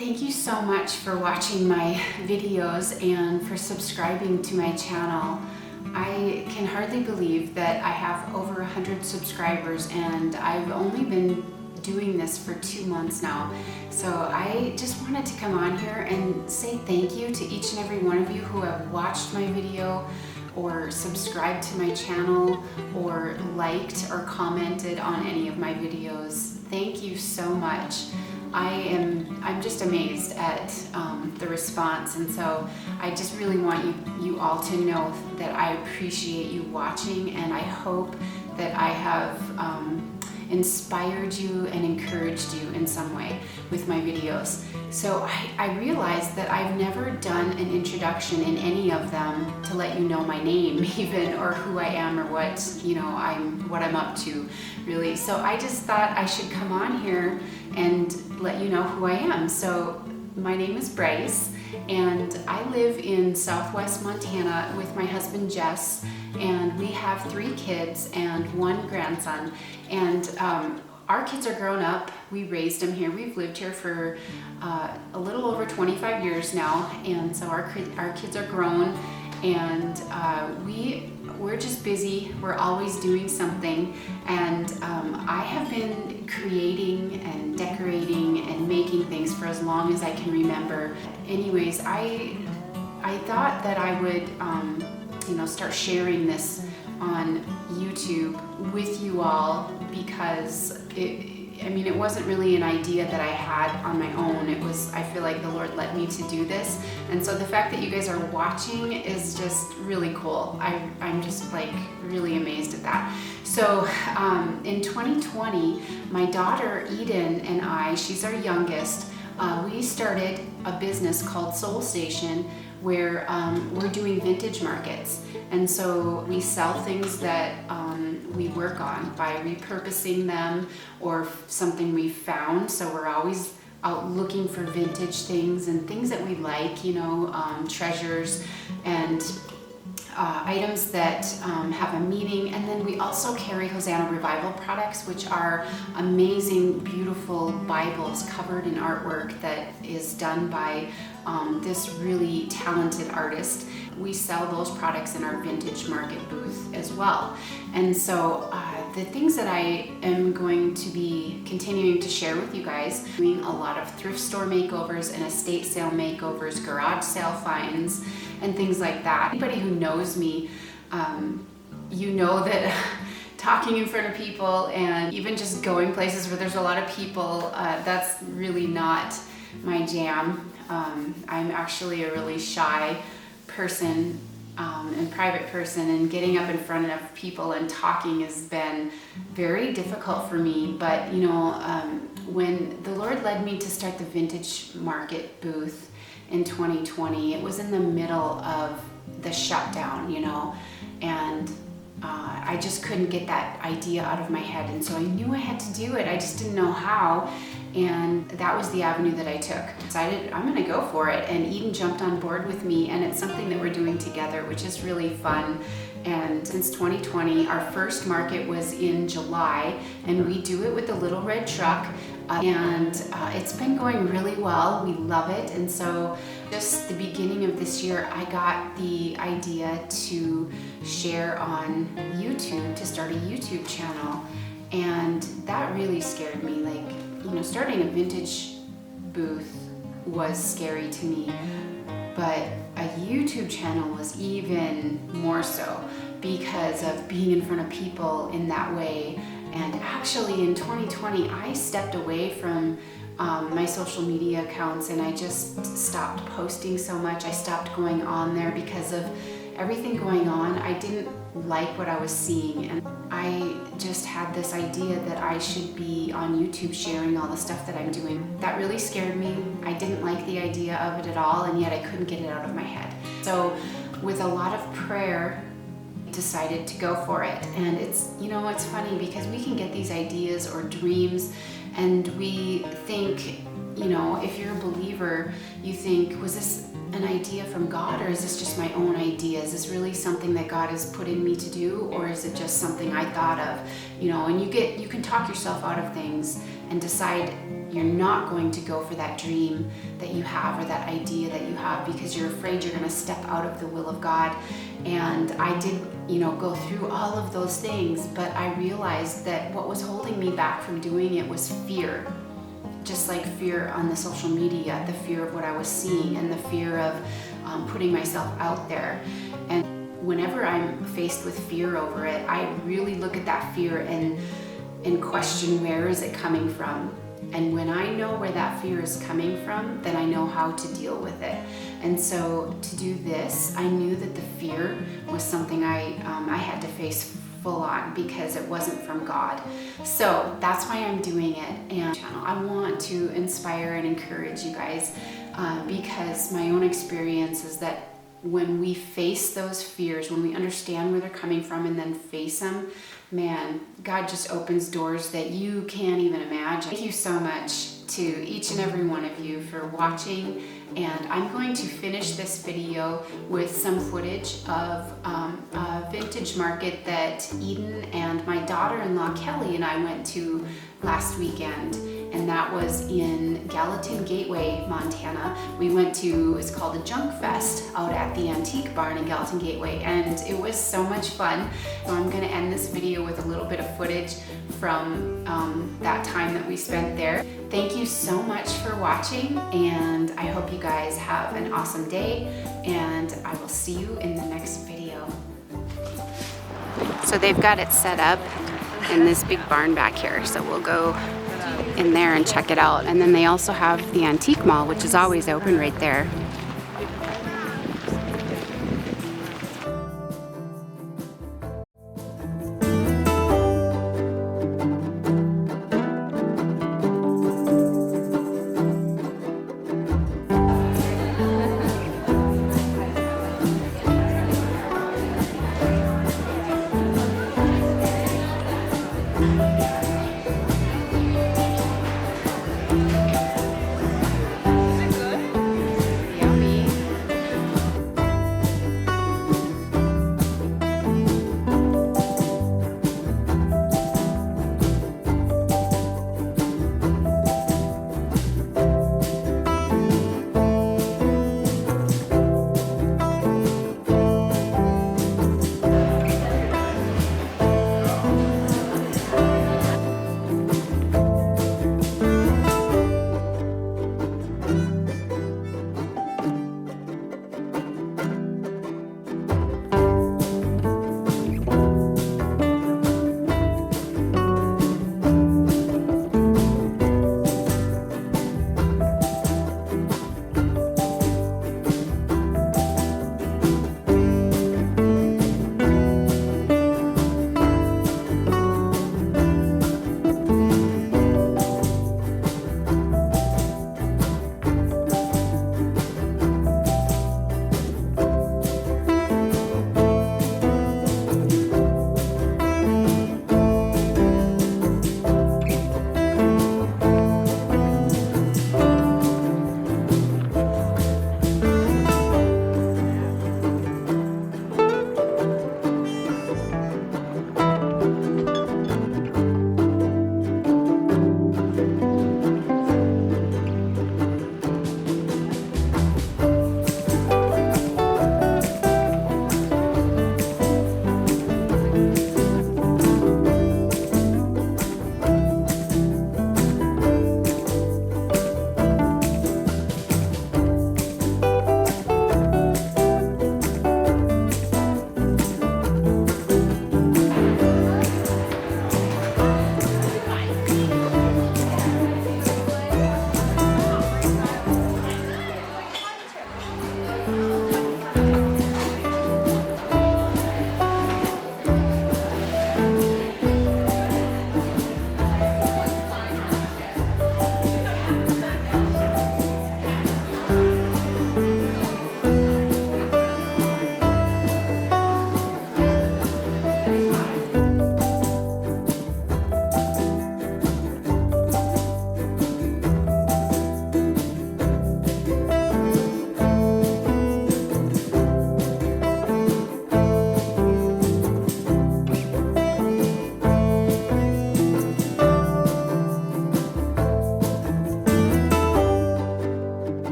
Thank you so much for watching my videos and for subscribing to my channel. I can hardly believe that I have over 100 subscribers and I've only been doing this for 2 months now. So I just wanted to come on here and say thank you to each and every one of you who have watched my video or subscribed to my channel or liked or commented on any of my videos. Thank you so much. I'm just amazed at the response, and so I just really want you all to know that I appreciate you watching, and I hope that I have inspired you and encouraged you in some way with my videos. So I realized that I've never done an introduction in any of them to let you know my name even, or who I am, or what I'm up to, really. So I just thought I should come on here and let you know who I am. So my name is Bryce, and I live in Southwest Montana with my husband Jess, and we have 3 kids and 1 grandson. And our kids are grown up. We raised them here. We've lived here for a little over 25 years now, and so our kids are grown, and we're just busy. We're always doing something, and I have been creating and decorating and making things for as long as I can remember. Anyways, I thought that I would start sharing this on YouTube with you all, because it wasn't really an idea that I had on my own. I feel like the Lord led me to do this. And so the fact that you guys are watching is just really cool. I'm just like really amazed at that. So in 2020, my daughter Eden and I, she's our youngest, we started a business called Soul Station, where we're doing vintage markets. And so we sell things that we work on by repurposing them, or something we found. So we're always out looking for vintage things and things that we like, treasures and items that have a meaning. And then we also carry Hosanna Revival products, which are amazing, beautiful Bibles covered in artwork that is done by this really talented artist. We sell those products in our vintage market booth as well. And so the things that I am going to be continuing to share with you guys, doing a lot of thrift store makeovers and estate sale makeovers, garage sale finds, and things like that. Anybody who knows me, you know that talking in front of people and even just going places where there's a lot of people, that's really not my jam. I'm actually a really shy person and private person, and getting up in front of people and talking has been very difficult for me. But when the Lord led me to start the vintage market booth in 2020, it was in the middle of the shutdown, and I just couldn't get that idea out of my head, and so I knew I had to do it. I just didn't know how, and that was the avenue that I took. Decided I'm gonna go for it, and Eden jumped on board with me, and it's something that we're doing together, which is really fun. And since 2020, our first market was in July, and we do it with the little red truck, and it's been going really well. We love it. And so just the beginning of this year, I got the idea to share on YouTube, to start a YouTube channel, and that really scared me. Starting a vintage booth was scary to me, but a YouTube channel was even more so, because of being in front of people in that way. And actually in 2020, I stepped away from my social media accounts, and I just stopped posting so much. I stopped going on there because of everything going on. I didn't like what I was seeing, and I just had this idea that I should be on YouTube sharing all the stuff that I'm doing. That really scared me. I didn't like the idea of it at all, and yet I couldn't get it out of my head. So with a lot of prayer, I decided to go for it. And it's funny, because we can get these ideas or dreams, and we think, if you're a believer, you think, was this an idea from God, or is this just my own idea? Is this really something that God has put in me to do, or is it just something I thought of? You know, and you can talk yourself out of things and decide you're not going to go for that dream that you have or that idea that you have because you're afraid you're going to step out of the will of God. And I did, you know, go through all of those things, but I realized that what was holding me back from doing it was fear. Just like fear on the social media, the fear of what I was seeing and the fear of putting myself out there. And whenever I'm faced with fear over it, I really look at that fear and question, where is it coming from? And when I know where that fear is coming from, then I know how to deal with it. And so to do this, I knew that the fear was something I had to face full on because it wasn't from God. So that's why I'm doing it. And I want to inspire and encourage you guys because my own experience is that when we face those fears, when we understand where they're coming from and then face them, man, God just opens doors that you can't even imagine. Thank you so much to each and every one of you for watching. And I'm going to finish this video with some footage of a vintage market that Eden and my daughter-in-law Kelly and I went to last weekend. And that was in Gallatin Gateway, Montana. We went to, it's called a Junk Fest out at the Antique Barn in Gallatin Gateway, and it was so much fun. So I'm gonna end this video with a little bit of footage from that time that we spent there. Thank you so much for watching, and I hope you guys have an awesome day, and I will see you in the next video. So they've got it set up in this big barn back here, so we'll go in there and check it out. And then they also have the antique mall, which is always open right there.